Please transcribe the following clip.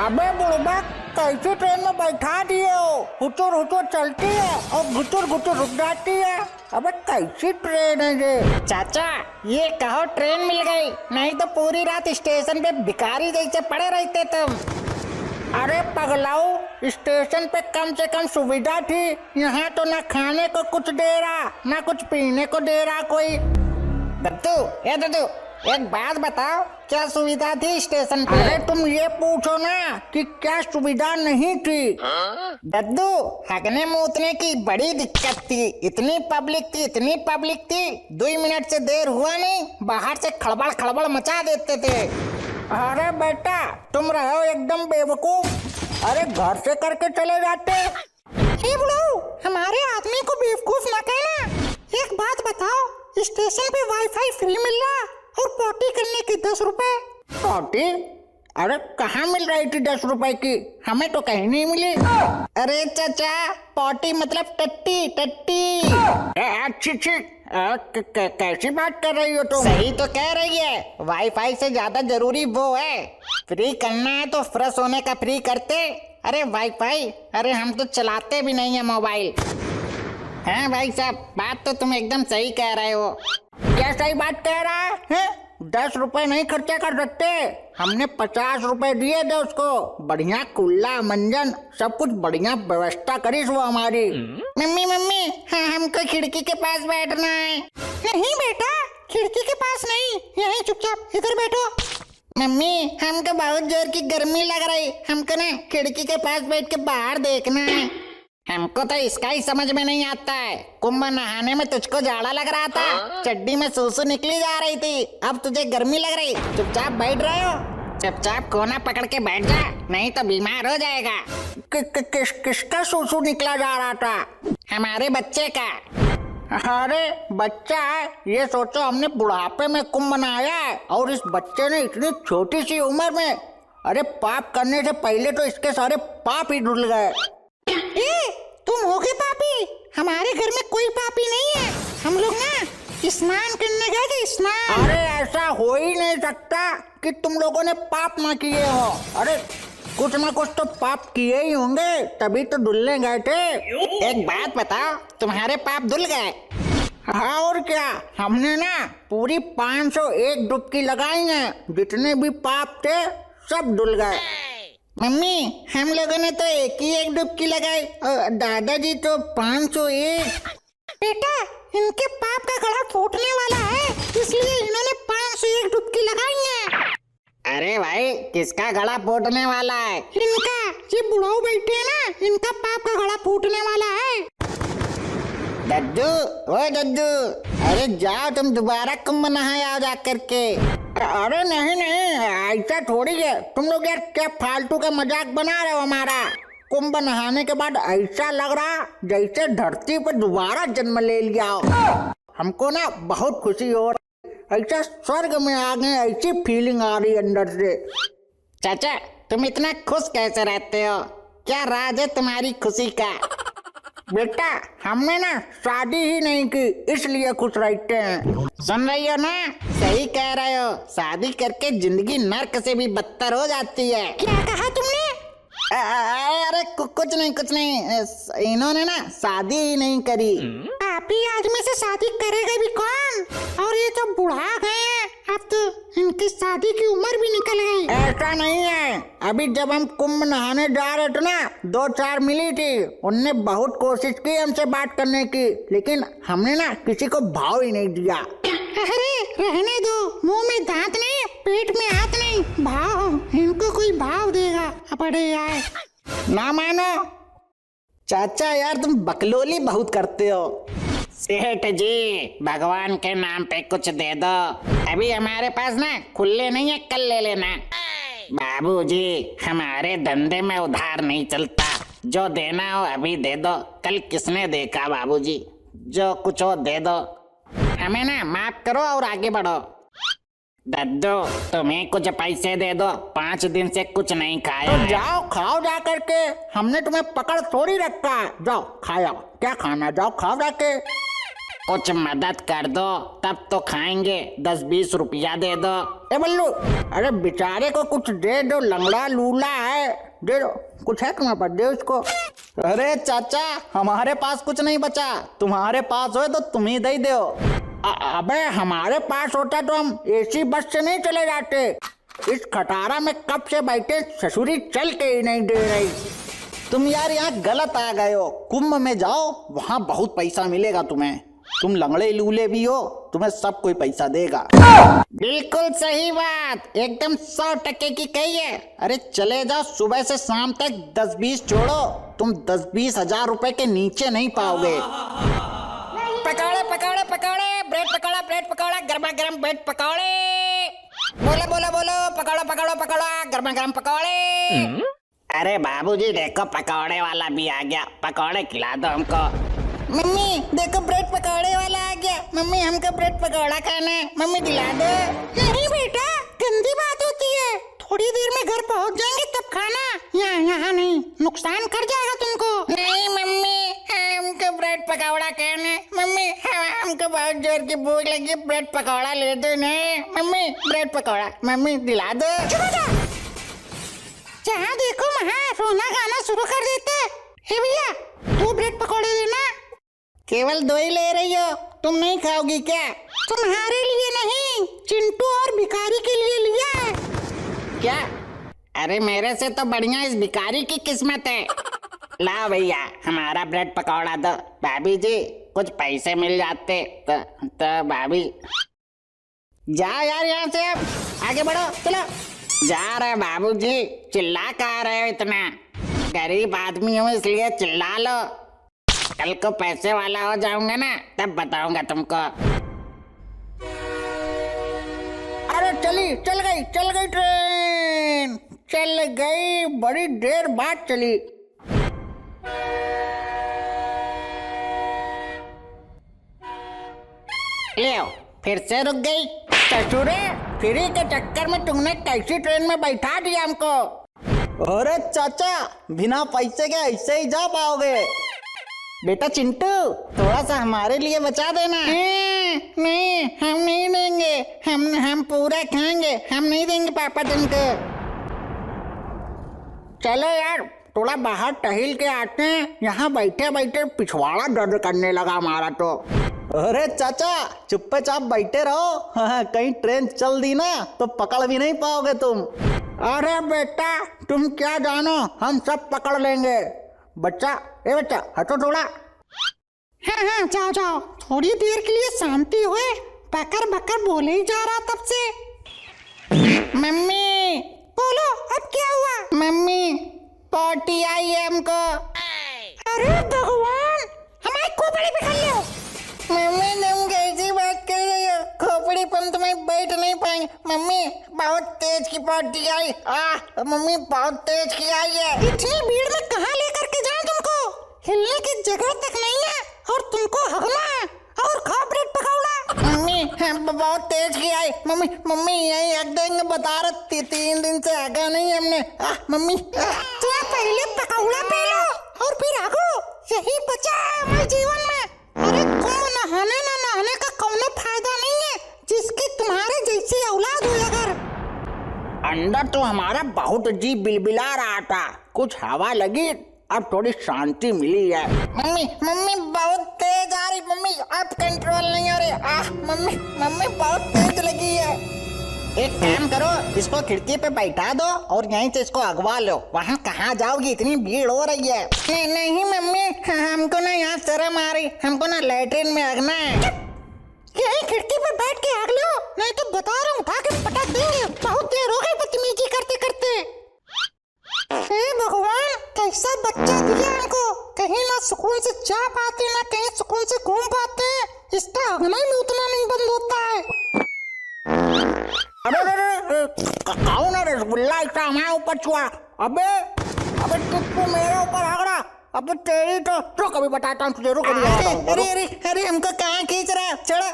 अबे बुड़बक, कैसे ट्रेन में बैठा दिए हो? हुचुर हुचुर चलती है और घुटुर घुटुर रुक जाती है। अबे कैसी ट्रेन है ये? चाचा ये कहो ट्रेन मिल गई, नहीं तो पूरी रात स्टेशन पे भिखारी जैसे पड़े रहते तुम। अरे पगलाऊ, स्टेशन पे कम से कम सुविधा थी। यहाँ तो ना खाने को कुछ दे रहा, ना कुछ पीने को दे रहा कोई। दद्दू, ए दद्दू, एक बात बताओ, क्या सुविधा थी स्टेशन पे? अरे तुम ये पूछो ना कि क्या सुविधा नहीं थी। दद्दू, हगने मूतने की बड़ी दिक्कत थी। इतनी पब्लिक थी 2 मिनट से देर हुआ नहीं, बाहर से खड़बड़ खड़बड़ मचा देते थे। अरे बेटा, तुम रहो एकदम बेवकूफ। अरे घर से करके चले जाते। हे बुढ़ऊ, हमारे आदमी को बेवकूफ ना कहना। एक बात बताओ, स्टेशन पे वाईफाई फ्री मिल रहा और पॉटी करने के 10 रुपए। पॉटी? अरे कहाँ मिल रही थी 10 रुपए की? हमें तो कहीं नहीं मिली। अरे चाचा, पॉटी मतलब टट्टी टट्टी। अच्छी कैसी बात कर रही हो तुम? सही तो कह रही है, वाईफाई से ज्यादा जरूरी वो है। फ्री करना है तो फ्रेश होने का फ्री करते। अरे वाईफाई, अरे हम तो चलाते भी नहीं है मोबाइल। हाँ भाई साहब, बात तो तुम एकदम सही कह रहे हो। क्या सही बात कह रहा है? 10 रुपए नहीं खर्चा कर सकते? हमने 50 रुपए दिए थे उसको। बढ़िया कुल्ला मंजन सब कुछ बढ़िया व्यवस्था करी वो हमारी। मम्मी मम्मी, हाँ हमको खिड़की के पास बैठना है। नहीं बेटा, खिड़की के पास नहीं, यहीं चुपचाप इधर बैठो। मम्मी, हमको बहुत जोर की गर्मी लग रही, हमको ना खिड़की के पास बैठ के बाहर देखना है। हमको तो इसका ही समझ में नहीं आता है। कुंभ नहाने में तुझको जाड़ा लग रहा था, चड्डी में सूसू निकली जा रही थी, अब तुझे गर्मी लग रही। चुपचाप बैठ रहे हो, चुपचाप कोना पकड़ के बैठ जा, नहीं तो बीमार हो जाएगा। किसका सूसू निकला जा रहा था? हमारे बच्चे का। अरे बच्चा है, ये सोचो हमने बुढ़ापे में कुंभ मनाया है और इस बच्चे ने इतनी छोटी सी उम्र में, अरे पाप करने से पहले तो इसके सारे पाप ही धुल गए। तुम होगे पापी? हमारे घर में कोई पापी नहीं है, हम लोग ना स्नान करने गए थे, स्नान। अरे ऐसा हो ही नहीं सकता कि तुम लोगों ने पाप ना किए हो। अरे कुछ ना कुछ तो पाप किए ही होंगे, तभी तो धुलने गए थे। एक बात बताओ, तुम्हारे पाप धुल गए? हाँ और क्या, हमने ना पूरी 501 डुबकी लगाई है, जितने भी पाप थे सब धुल गए। मम्मी, हम लोगों ने तो एक डुबकी लगाई, दादाजी तो 501। बेटा, इनके पाप का गला फूटने वाला है, इसलिए इन्होंने 501 डुबकी लगाई है। अरे भाई, किसका गला फूटने वाला है? इनका, ये बुढ़ाऊ बैठे हैं ना, इनका पाप का गला फूटने वाला है। दद्दू, ओ दद्दू, अरे जाओ तुम दोबारा कुंभ नहाए आओ जा करके। अरे नहीं ऐसा थोड़ी है। तुम लोग यार क्या फालतू का मजाक बना रहे हो हमारा। कुंभ नहाने के बाद ऐसा लग रहा जैसे धरती पर दोबारा जन्म ले लिया हो। हमको ना बहुत खुशी हो रही, ऐसा स्वर्ग में आ गए, ऐसी फीलिंग आ रही अंदर से। चाचा, तुम इतना खुश कैसे रहते हो? क्या राज है तुम्हारी खुशी का? बेटा, हमने ना शादी ही नहीं की, इसलिए खुश रहते हैं। सुन रही हो ना, सही कह रहे हो, शादी करके जिंदगी नर्क से भी बदतर हो जाती है। क्या कहा तुमने? अरे कुछ नहीं, इन्होंने ना शादी ही नहीं करी। पापी आदमी से शादी करेगा भी कौन? और ये तो बुढ़ा गए हैं, अब तो इनकी शादी की उम्र भी निकल गई। ऐसा नहीं है, अभी जब हम कुंभ नहाने जा रहे थे ना, 2-4 मिली थी, उनने बहुत कोशिश की हमसे बात करने की, लेकिन हमने ना किसी को भाव ही नहीं दिया। अरे रहने दो, मुंह में दांत नहीं, पेट में हाथ नहीं, भाव, इनको कोई भाव देगा? बड़े यार, ना मानो। चाचा यार तुम बकलोली बहुत करते हो। सेठ जी, भगवान के नाम पे कुछ दे दो, अभी हमारे पास ना खुले नहीं है, कल ले लेना। बाबूजी, हमारे धंधे में उधार नहीं चलता, जो देना हो अभी दे दो, कल किसने देखा बाबूजी, जो कुछ हो दे दो, हमें ना माफ करो और आगे बढ़ो। दद्दू, तुम्हें कुछ पैसे दे दो, 5 दिन से कुछ नहीं खाया। तो जाओ खाओ जा करके, हमने तुम्हें पकड़ थोड़ी रखा है। जाओ खाओ, क्या खाना, जाओ खाओ जाके। कुछ मदद कर दो, तब तो खाएंगे। 10-20 रुपया दे दो। ए बल्लू, अरे बेचारे को कुछ दे दो, लंगड़ा लूला है, दे दो। कुछ है तुम्हारे पास, दे उसको। अरे चाचा, हमारे पास कुछ नहीं बचा, तुम्हारे पास हो तो तुम ही दे दो। अबे हमारे पास होता तो हम एसी बस से नहीं चले जाते। इस खटारा में कब से बैठे, ससुरी चल के ही नहीं दे रही। तुम यार यहाँ गलत आ गए हो। कुंभ में जाओ, वहाँ बहुत पैसा मिलेगा तुम्हें। तुम लंगड़े लूले भी हो, तुम्हें सब कोई पैसा देगा। बिल्कुल सही बात, एकदम 100% की कही है। अरे चले जाओ, सुबह से शाम तक 10-20 जोड़ो, तुम 10-20 हजार रुपए के नीचे नहीं पाओगे। पकौड़े पकौड़े पकौड़े, ब्रेड पकौड़ा, गर्मा गर्म ब्रेड पकौड़े। बोलो बोलो बोलो, पकौड़ा पकौड़ा पकौड़ा, गर्मा गर्म पकौड़े। अरे बाबूजी देखो, पकौड़े वाला भी आ गया, पकौड़े खिला दो हमको। मम्मी देखो, ब्रेड पकौड़े वाला आ गया। मम्मी हमको ब्रेड पकौड़ा खाना है, मम्मी दिला दो। नहीं बेटा, गंदी बात होती है। थोड़ी देर में घर पहुंच जाएंगे तब खाना, यहाँ नहीं, नुकसान कर जाएगा तुमको। नहीं मम्मी, हमको ब्रेड पकौड़ा खाना है। मम्मी हमको बहुत जोर की भूख लगी, ब्रेड पकौड़ा ले दो ना। मम्मी ब्रेड पकौड़ा, मम्मी दिला दो। जहाँ देखो वहाँ रोना गाना शुरू कर देते। हे भैया, 2 ब्रेड पकौड़े देना। केवल 2 ही ले रही हो, तुम नहीं खाओगी क्या? तुम्हारे लिए नहीं, चिंटू और भिखारी के लिए लिया है। क्या? अरे मेरे से तो बढ़िया इस भिखारी की किस्मत है। ला भैया, हमारा ब्रेड पकौड़ा दो। भाभी जी कुछ पैसे मिल जाते तो भाभी। जा यार यहाँ से, अब आगे बढ़ो, चलो। जा रहे बाबूजी, चिल्ला कहाँ रहे हो इतना? गरीब आदमी हूँ इसलिए चिल्ला लो। कल को पैसे वाला हो जाऊंगा ना, तब बताऊंगा तुमको। अरे चल गई ट्रेन, चल गई, बड़ी देर बाद चली। ले फिर से रुक गई। ससुरे, फ्री के चक्कर में तुमने कैसी ट्रेन में बैठा दिया हमको। अरे चाचा, बिना पैसे के ऐसे ही जा पाओगे? बेटा चिंटू, थोड़ा सा हमारे लिए बचा देना। नहीं, हम नहीं देंगे, हम पूरा खाएंगे, हम नहीं देंगे पापा तुमको। चलो यार, थोड़ा बाहर टहल के आते हैं। यहाँ बैठे बैठे पिछवाड़ा दर्द करने लगा हमारा तो। अरे चाचा, चुपचाप बैठे रहो। हाँ, कहीं ट्रेन चल दी ना तो पकड़ भी नहीं पाओगे तुम। अरे बेटा, तुम क्या जानो, हम सब पकड़ लेंगे। बच्चा, बच्चा हटो थोड़ा। हाँ, जाओ, थोड़ी देर के लिए शांति हुए। बकर बकर बोले ही जा रहा तब से। मम्मी बोलो, अब क्या हुआ? मम्मी पोटी आई है हमको। अरे भगवान, हमारे खोपड़ी पे खा लो। मम्मी तुम कैसी बात कर रही हो? खोपड़ी पर तुम्हें बैठ नहीं पाएंगे। मम्मी बहुत तेज की पोटी आई। मम्मी बहुत तेज की आई है। इतनी भीड़ में कहाँ लेकर के जाऊं तुमको? हिलने की जगह तक नहीं है और तुमको हगना है। और खाओ ब्रेड पकौड़ा। मम्मी बहुत तेज की आई। मम्मी यही हक देंगे, बता रहे 3 दिन से हगा नहीं हमने। मम्मी तो पहले पकौड़ा पी लो और फिर हगो, यही बचा है हमारे जीवन में। अरे तुम नहाने ना नहाने का कोनो फायदा नहीं है, जिसकी तुम्हारे जैसी औलाद हो। अगर अंदर तो हमारा बहुत जी बिलबिला रहा था, कुछ हवा लगी, अब थोड़ी शांति मिली है। मम्मी बहुत तेज आ रही। मम्मी अब कंट्रोल नहीं हो रही। मम्मी बहुत तेज लगी है। एक काम करो, इसको खिड़की पे बैठा दो और यहीं से इसको अगवा लो। वहाँ कहाँ जाओगी, इतनी भीड़ हो रही है। नहीं मम्मी, हमको ना यहाँ शर्म आ रही, हमको ना लैट्रिन में हगना है। यही खिड़की पे बैठ के हग लो, नहीं तो बता रहा हूँ उठा के पटक देंगे। बहुत देर हो गई बदतमीजी करते करते। हे भगवान, कैसा बच्चा दिया हमको। कहीं ना सुकून से जा पाते, ना कहीं सुकून से घूम पाते। इसका हगना ही उतना नहीं बंद होता है। अरे कौन है रसगुल्ला इतना हमारे ऊपर छुआ? अबे तू मेरे ऊपर हग रहा। अब तेरी तो कभी बताता हूँ तुझे। रुक अरे हमको कहाँ खींच रहा? चढ़ा